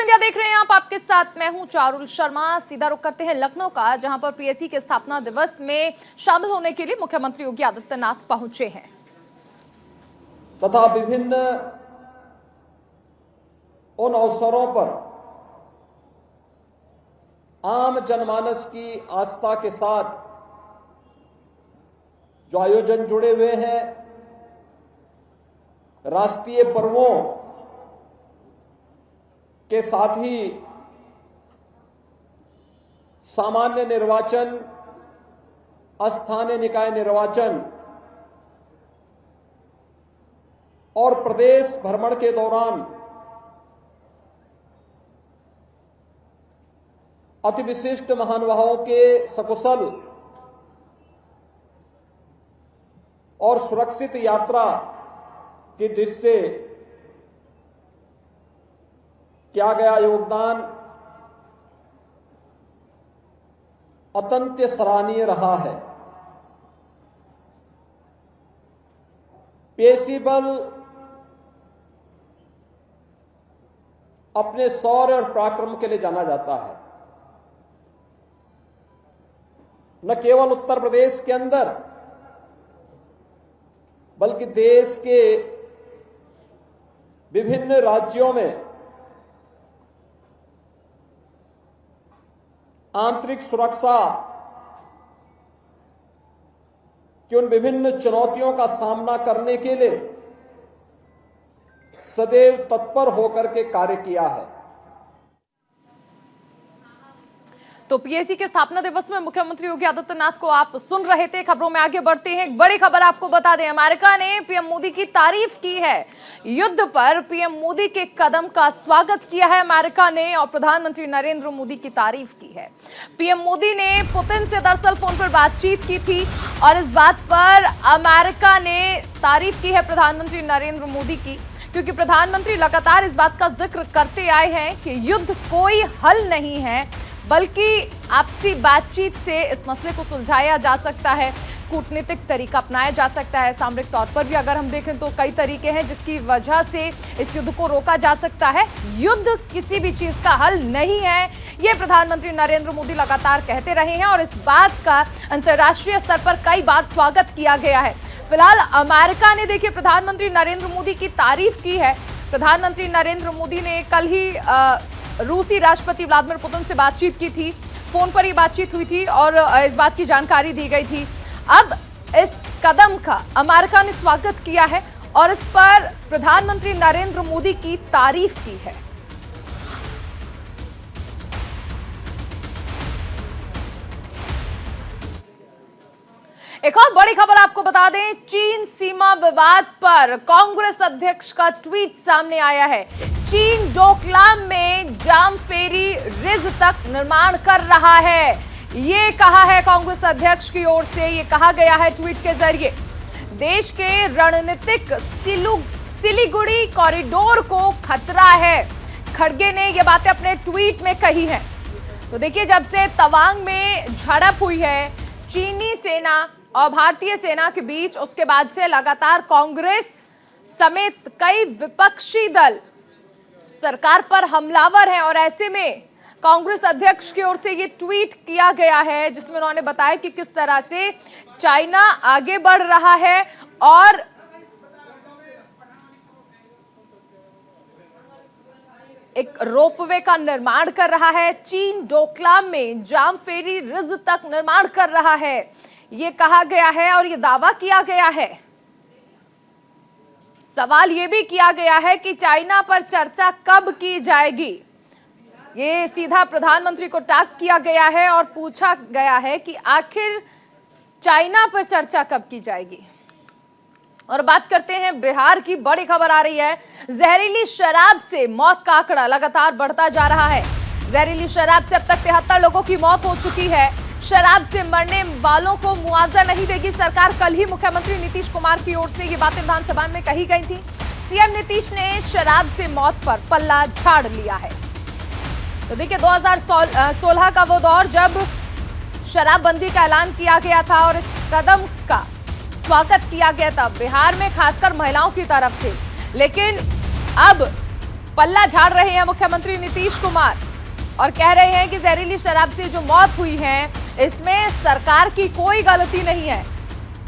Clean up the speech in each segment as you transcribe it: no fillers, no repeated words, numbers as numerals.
India देख रहे हैं आप, आपके साथ मैं हूं चारुल शर्मा। सीधा रुख करते हैं लखनऊ का, जहां पर पीएसी के स्थापना दिवस में शामिल होने के लिए मुख्यमंत्री योगी आदित्यनाथ पहुंचे हैं तथा विभिन्न उन अवसरों पर आम जनमानस की आस्था के साथ जो आयोजन जुड़े हुए हैं, राष्ट्रीय पर्वों के साथ ही सामान्य निर्वाचन, स्थानीय निकाय निर्वाचन और प्रदेश भ्रमण के दौरान अति विशिष्ट महानुभावों के सकुशल और सुरक्षित यात्रा की दृष्टि से किया गया योगदान अत्यंत सराहनीय रहा है। पीएसी बल अपने शौर्य और पराक्रम के लिए जाना जाता है। न केवल उत्तर प्रदेश के अंदर बल्कि देश के विभिन्न राज्यों में आंतरिक सुरक्षा की उन विभिन्न चुनौतियों का सामना करने के लिए सदैव तत्पर होकर के कार्य किया है। तो पीएसी के स्थापना दिवस में मुख्यमंत्री योगी आदित्यनाथ को आप सुन रहे थे। खबरों में आगे बढ़ते हैं। एक बड़ी खबर आपको बता दें, अमेरिका ने पीएम मोदी की तारीफ की है। युद्ध पर पीएम मोदी के कदम का स्वागत किया है अमेरिका ने और प्रधानमंत्री नरेंद्र मोदी की तारीफ की है। पीएम मोदी ने पुतिन से दरअसल फोन पर बातचीत की थी और इस बात पर अमेरिका ने तारीफ की है प्रधानमंत्री नरेंद्र मोदी की, क्योंकि प्रधानमंत्री लगातार इस बात का जिक्र करते आए हैं कि युद्ध कोई हल नहीं है, बल्कि आपसी बातचीत से इस मसले को सुलझाया जा सकता है, कूटनीतिक तरीका अपनाया जा सकता है। सामरिक तौर पर भी अगर हम देखें तो कई तरीके हैं जिसकी वजह से इस युद्ध को रोका जा सकता है। युद्ध किसी भी चीज का हल नहीं है, ये प्रधानमंत्री नरेंद्र मोदी लगातार कहते रहे हैं और इस बात का अंतर्राष्ट्रीय स्तर पर कई बार स्वागत किया गया है। फिलहाल अमेरिका ने देखिए प्रधानमंत्री नरेंद्र मोदी की तारीफ की है। प्रधानमंत्री नरेंद्र मोदी ने कल ही रूसी राष्ट्रपति व्लादिमीर पुतिन से बातचीत की थी, फोन पर ही बातचीत हुई थी और इस बात की जानकारी दी गई थी। अब इस कदम का अमेरिका ने स्वागत किया है और इस पर प्रधानमंत्री नरेंद्र मोदी की तारीफ की है। एक और बड़ी खबर आपको बता दें, चीन सीमा विवाद पर कांग्रेस अध्यक्ष का ट्वीट सामने आया है। चीन डोकलाम में जामफेरी रिज तक निर्माण कर रहा है, ये कहा है कांग्रेस अध्यक्ष की ओर से। ये कहा गया है ट्वीट के जरिए। देश के रणनीतिक सिलीगुड़ी कॉरिडोर को खतरा है, खड़गे ने ये बातें अपने ट्वीट में कही हैं। तो देखिए, जब से तवांग में झड़प हुई है चीनी सेना और भारतीय सेना के बीच, उसके बाद से लगातार कांग्रेस समेत कई विपक्षी दल सरकार पर हमलावर हैं और ऐसे में कांग्रेस अध्यक्ष की ओर से ये ट्वीट किया गया है जिसमें उन्होंने बताया कि किस तरह से चाइना आगे बढ़ रहा है और एक रोपवे का निर्माण कर रहा है। चीन डोकलाम में जामफेरी रिज तक निर्माण कर रहा है, ये कहा गया है और ये दावा किया गया है। सवाल ये भी किया गया है कि चाइना पर चर्चा कब की जाएगी, ये सीधा प्रधानमंत्री को टैग किया गया है और पूछा गया है कि आखिर चाइना पर चर्चा कब की जाएगी। और बात करते हैं बिहार की, बड़ी खबर आ रही है। जहरीली शराब से मौत का आंकड़ा लगातार बढ़ता जा रहा है। जहरीली शराब से अब तक 73 लोगों की मौत हो चुकी है। शराब से मरने वालों को मुआवजा नहीं देगी सरकार। कल ही मुख्यमंत्री नीतीश कुमार की ओर से ये बातें विधानसभा में कही गई थी। सीएम नीतीश ने शराब से मौत पर पल्ला झाड़ लिया है। तो देखिए, 2016 का वो दौर जब शराबबंदी का ऐलान किया गया था और इस कदम का स्वागत किया गया था बिहार में, खासकर महिलाओं की तरफ से। लेकिन अब पल्ला झाड़ रहे हैं मुख्यमंत्री नीतीश कुमार और कह रहे हैं कि जहरीली शराब से जो मौत हुई है इसमें सरकार की कोई गलती नहीं है।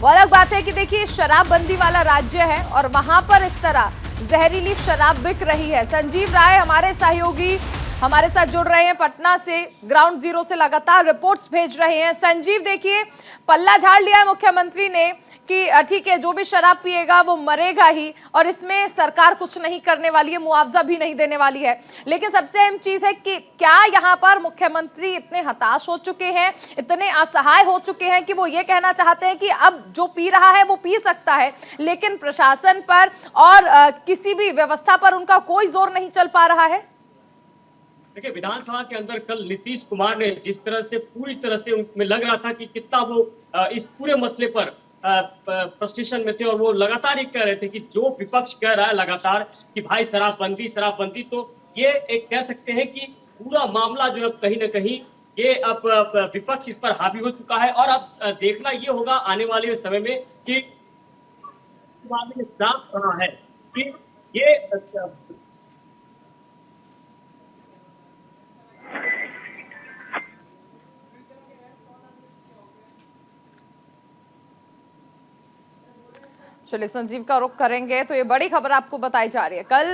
वो अलग बात है कि देखिए शराबबंदी वाला राज्य है और वहां पर इस तरह जहरीली शराब बिक रही है। संजीव राय हमारे सहयोगी हमारे साथ जुड़ रहे हैं पटना से, ग्राउंड जीरो से लगातार रिपोर्ट्स भेज रहे हैं। संजीव, देखिए पल्ला झाड़ लिया है मुख्यमंत्री ने कि ठीक है जो भी शराब पिएगा वो मरेगा ही और इसमें सरकार कुछ नहीं करने वाली है, मुआवजा भी नहीं देने वाली है। लेकिन सबसे अहम चीज है कि क्या यहाँ पर मुख्यमंत्री इतने हताश हो चुके हैं, इतने असहाय हो चुके हैं कि वो ये कहना चाहते हैं कि अब जो पी रहा है वो पी सकता है, लेकिन प्रशासन पर और किसी भी व्यवस्था पर उनका कोई जोर नहीं चल पा रहा है? देखिए, विधानसभा के अंदर कल नीतीश कुमार ने जिस तरह से पूरी तरह से उसमें लग रहा था कि कितना वो इस पूरे मसले पर फ्रस्ट्रेशन में थे और वो लगातार ये कह रहे थे कि जो विपक्ष कह रहा है लगातार कि भाई शराबबंदी, तो ये एक कह सकते हैं कि पूरा मामला जो है कहीं ना कहीं ये अब विपक्ष इस पर हावी हो चुका है। और अब देखना ये होगा आने वाले समय में कि साफ रहा है कि ये चलिए संजीव का रुख करेंगे तो ये बड़ी खबर आपको बताई जा रही है। कल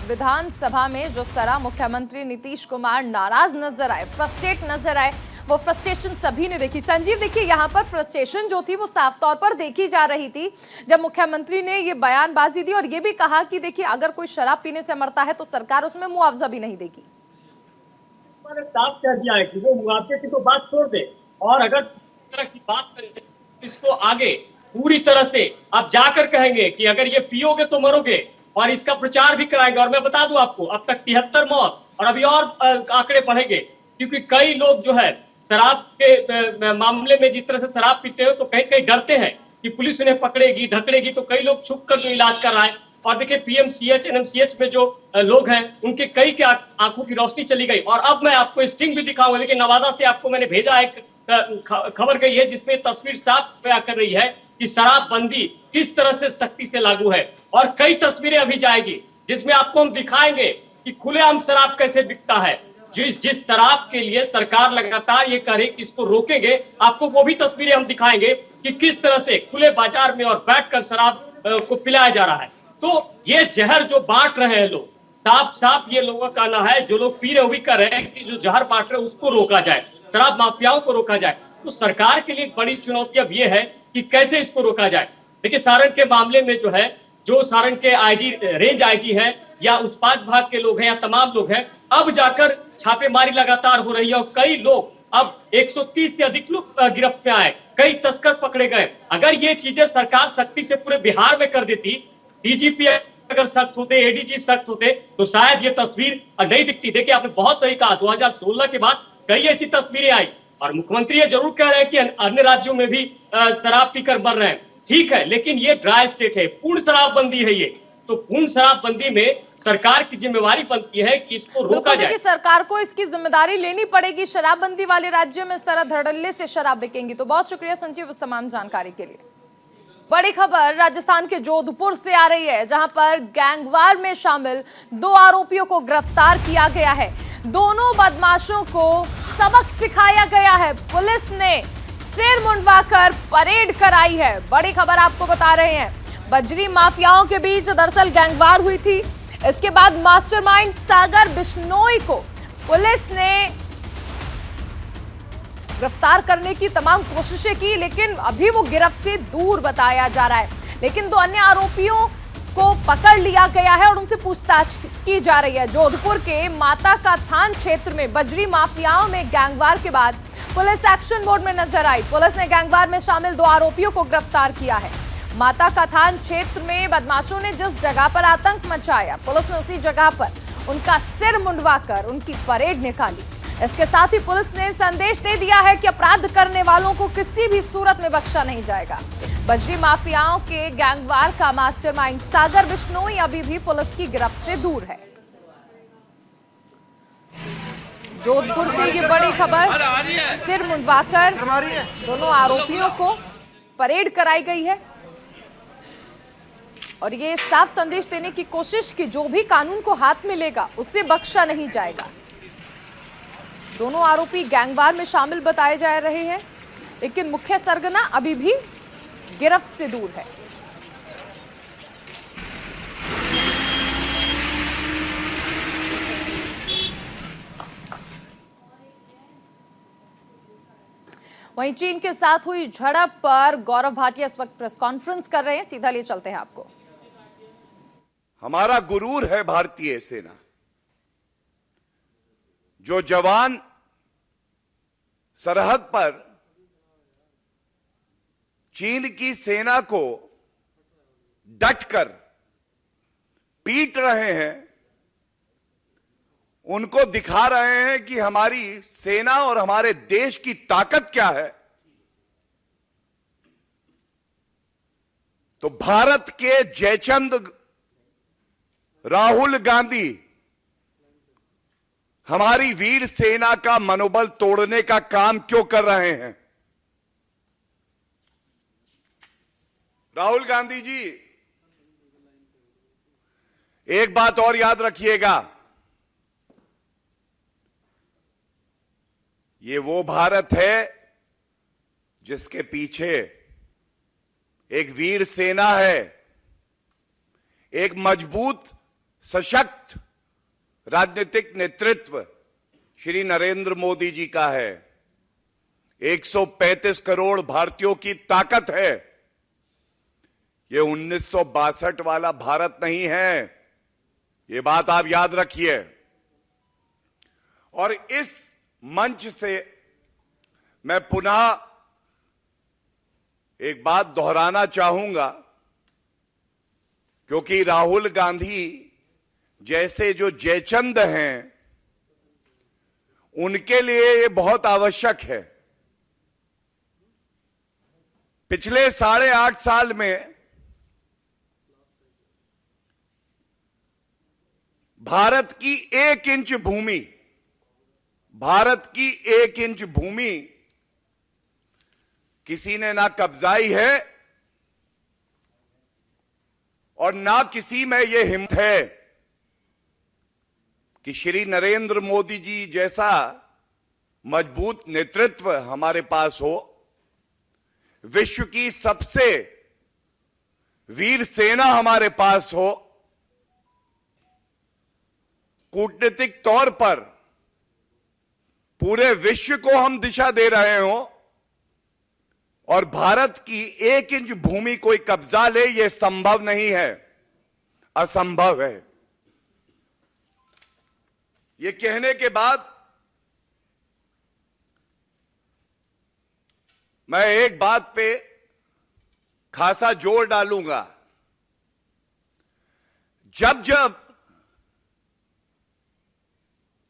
विधानसभा में जिस तरह मुख्यमंत्री नीतीश कुमार नाराज नजर आए, फ्रस्ट्रेट नजर आए, वो फ्रस्ट्रेशन सभी ने देखी। संजीव, देखिए यहाँ पर फ्रस्ट्रेशन जो थी वो साफ तौर पर देखी जा रही थी जब मुख्यमंत्री ने ये बयानबाजी दी और ये भी कहा कि देखिए अगर कोई शराब पीने से मरता है तो सरकार उसमें मुआवजा भी नहीं देगी। साफ कह दिया है कि वो मुआवजे की तो बात छोड़ दे और अगर तरह की बात करें इसको आगे पूरी तरह से आप जाकर कहेंगे कि अगर ये पियोगे तो मरोगे और इसका प्रचार भी कराएंगे। और मैं बता दूं आपको अब तक 73 मौत और अभी और आंकड़े बढ़ेंगे, क्योंकि कई लोग जो है शराब के मामले में जिस तरह से शराब पीते हो तो कहीं कहीं डरते हैं कि पुलिस उन्हें पकड़ेगी धकड़ेगी, तो कई लोग छुप कर जो इलाज कर रहा है। और देखिए पीएमसीएच एनएमसीएच में जो लोग हैं उनके कई के आंखों की रोशनी चली गई। और अब मैं आपको स्टिंग भी दिखाऊंगा। लेकिन नवादा से आपको मैंने भेजा एक खबर गई है जिसमें तस्वीर साफ बयां कर रही है कि शराबबंदी किस तरह से सख्ती से लागू है। और कई तस्वीरें अभी जाएगी जिसमें आपको हम दिखाएंगे कि खुलेआम शराब कैसे बिकता है। जिस शराब के लिए सरकार लगातार ये कह रही कि इसको रोकेंगे, आपको वो भी तस्वीरें हम दिखाएंगे कि किस तरह से खुले बाजार में और बैठकर शराब को पिलाया जा रहा है। तो ये जहर जो बांट रहे हैं लोग, साफ साफ ये लोगों का कहना है, जो लोग पी रहे वो भी कह रहे हैं कि जो जहर बांट रहे उसको रोका जाए, शराब माफियाओं को रोका जाए। तो सरकार के लिए एक बड़ी चुनौती अब ये है कि कैसे इसको रोका जाए। देखिए सारण के मामले में जो है, जो सारण के आईजी रेंज आईजी है या उत्पाद विभाग के लोग हैं या तमाम लोग हैं, अब जाकर छापेमारी लगातार हो रही है और कई लोग अब 130 से अधिक लोग गिरफ्त में आए, कई तस्कर पकड़े गए। अगर ये चीजें सरकार सख्ती से पूरे बिहार में कर देती, डीजीपी अगर सख्त होते, एडीजी सख्त होते, तो शायद ये तस्वीर नहीं दिखती। देखिए आपने बहुत सही कहा, 2016 के बाद कई ऐसी तस्वीरें आई और मुख्यमंत्री ये जरूर कह रहे हैं कि अन्य राज्यों में भी शराब पीकर मर रहे हैं, ठीक है, लेकिन ये ड्राई स्टेट है, पूर्ण शराबबंदी है ये। तो पूर्ण शराबबंदी में सरकार की जिम्मेवारी बनती है कि इसको रोका जाए। कि सरकार को इसकी जिम्मेदारी लेनी पड़ेगी। शराबबंदी वाले राज्यों में इस तरह धड़ल्ले से शराब बिकेंगी। तो बहुत शुक्रिया संजीव इस तमाम जानकारी के लिए। बड़ी खबर राजस्थान के जोधपुर से आ रही है, जहां पर गैंगवार में शामिल 2 आरोपियों को गिरफ्तार किया गया है। दोनों बदमाशों को सबक सिखाया गया है। पुलिस ने सिर मुंडवाकर परेड कराई है। बड़ी खबर आपको बता रहे हैं, बजरी माफियाओं के बीच दरअसल गैंगवार हुई थी। इसके बाद मास्टरमाइंड सागर बिश्नोई को पुलिस ने गिरफ्तार करने की तमाम कोशिशें की, लेकिन अभी वो गिरफ्त से दूर बताया जा रहा है। लेकिन 2 अन्य आरोपियों को पकड़ लिया गया है और उनसे पूछताछ की जा रही है। जोधपुर के माता का थान क्षेत्र में बजरी माफियाओं में गैंगवार के बाद पुलिस एक्शन मोड में नजर आई। पुलिस ने गैंगवार में शामिल 2 आरोपियों को गिरफ्तार किया है। माता का थान क्षेत्र में बदमाशों ने जिस जगह पर आतंक मचाया, पुलिस ने उसी जगह पर उनका सिर मुंडवाकर उनकी परेड निकाली। इसके साथ ही पुलिस ने संदेश दे दिया है कि अपराध करने वालों को किसी भी सूरत में बख्शा नहीं जाएगा। बजरी माफियाओं के गैंगवार का मास्टरमाइंड सागर बिश्नोई अभी भी पुलिस की गिरफ्त से दूर है। जोधपुर से ये बड़ी खबर, सिर मुंडवाकर दोनों आरोपियों को परेड कराई गई है। और ये साफ संदेश देने की कोशिश कि जो भी कानून को हाथ में लेगा उसे बख्शा नहीं जाएगा। दोनों आरोपी गैंगवार में शामिल बताए जा रहे हैं, लेकिन मुख्य सरगना अभी भी गिरफ्त से दूर है। वहीं चीन के साथ हुई झड़प पर गौरव भाटिया इस वक्त प्रेस कॉन्फ्रेंस कर रहे हैं, सीधा ले चलते हैं आपको। हमारा गुरूर है भारतीय सेना। जो जवान सरहद पर चीन की सेना को डटकर पीट रहे हैं, उनको दिखा रहे हैं कि हमारी सेना और हमारे देश की ताकत क्या है। तो भारत के जयचंद राहुल गांधी हमारी वीर सेना का मनोबल तोड़ने का काम क्यों कर रहे हैं? राहुल गांधी जी, एक बात और याद रखिएगा, ये वो भारत है जिसके पीछे एक वीर सेना है, एक मजबूत सशक्त राजनीतिक नेतृत्व श्री नरेंद्र मोदी जी का है, 135 करोड़ भारतीयों की ताकत है। ये 1962 वाला भारत नहीं है, ये बात आप याद रखिए। और इस मंच से मैं पुनः एक बात दोहराना चाहूंगा, क्योंकि राहुल गांधी जैसे जो जयचंद हैं, उनके लिए ये बहुत आवश्यक है। पिछले 8.5 साल में भारत की 1 इंच भूमि, भारत की 1 इंच भूमि किसी ने ना कब्जाई है और ना किसी में यह हिम्मत है कि श्री नरेंद्र मोदी जी जैसा मजबूत नेतृत्व हमारे पास हो, विश्व की सबसे वीर सेना हमारे पास हो, कूटनीतिक तौर पर पूरे विश्व को हम दिशा दे रहे हो और भारत की 1 इंच भूमि कोई कब्जा ले, यह संभव नहीं है, असंभव है। ये कहने के बाद मैं एक बात पे खासा जोर डालूंगा। जब जब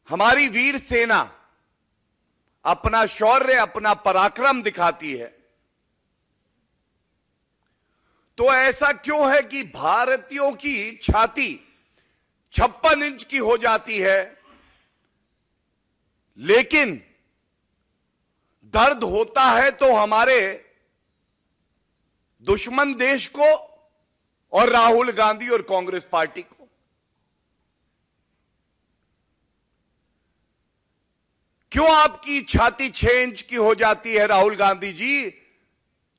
हमारी वीर सेना अपना शौर्य, अपना पराक्रम दिखाती है, तो ऐसा क्यों है कि भारतीयों की छाती 56 इंच की हो जाती है, लेकिन दर्द होता है तो हमारे दुश्मन देश को और राहुल गांधी और कांग्रेस पार्टी को। क्यों आपकी छाती 6 इंच की हो जाती है राहुल गांधी जी,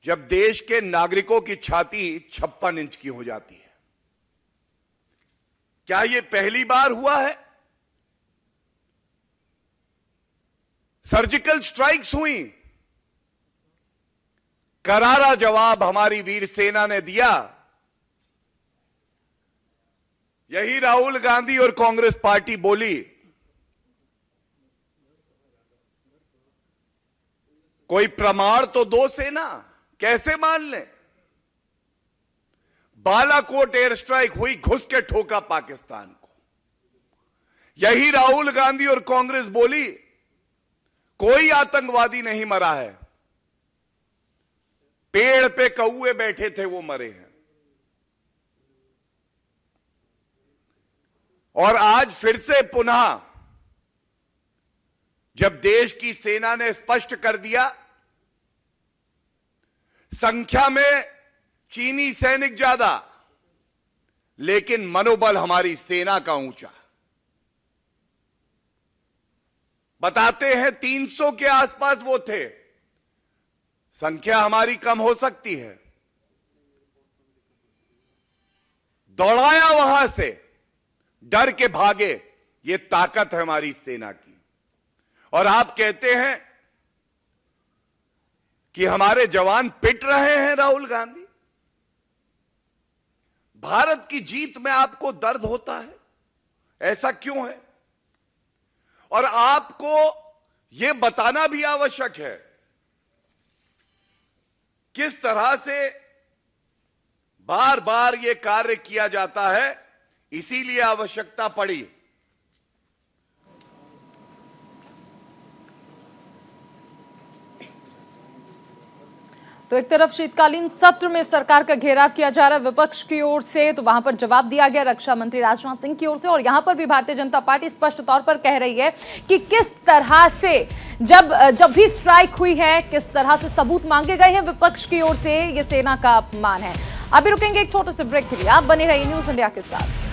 जब देश के नागरिकों की छाती 56 इंच की हो जाती है? क्या यह पहली बार हुआ है? सर्जिकल स्ट्राइक्स हुई, करारा जवाब हमारी वीर सेना ने दिया। यही राहुल गांधी और कांग्रेस पार्टी बोली, कोई प्रमाण तो दो सेना, कैसे मान लें? बालाकोट एयर स्ट्राइक हुई, घुस के ठोका पाकिस्तान को। यही राहुल गांधी और कांग्रेस बोली, कोई आतंकवादी नहीं मरा है, पेड़ पे कौए बैठे थे वो मरे हैं। और आज फिर से पुनः जब देश की सेना ने स्पष्ट कर दिया, संख्या में चीनी सैनिक ज्यादा, लेकिन मनोबल हमारी सेना का ऊंचा। बताते हैं 300 के आसपास वो थे, संख्या हमारी कम हो सकती है। दौड़ाया वहां से, डर के भागे। ये ताकत है हमारी सेना की। और आप कहते हैं कि हमारे जवान पिट रहे हैं राहुल गांधी। भारत की जीत में आपको दर्द होता है, ऐसा क्यों है? और आपको यह बताना भी आवश्यक है किस तरह से बार बार यह कार्य किया जाता है, इसीलिए आवश्यकता पड़ी। तो एक तरफ शीतकालीन सत्र में सरकार का घेराव किया जा रहा है विपक्ष की ओर से, तो वहां पर जवाब दिया गया रक्षा मंत्री राजनाथ सिंह की ओर से। और यहां पर भी भारतीय जनता पार्टी स्पष्ट तौर पर कह रही है कि किस तरह से जब भी स्ट्राइक हुई है, किस तरह से सबूत मांगे गए हैं विपक्ष की ओर से, ये सेना का अपमान है। अभी रुकेंगे एक छोटे से ब्रेक के लिए, आप बने रहिए न्यूज़ इंडिया के साथ।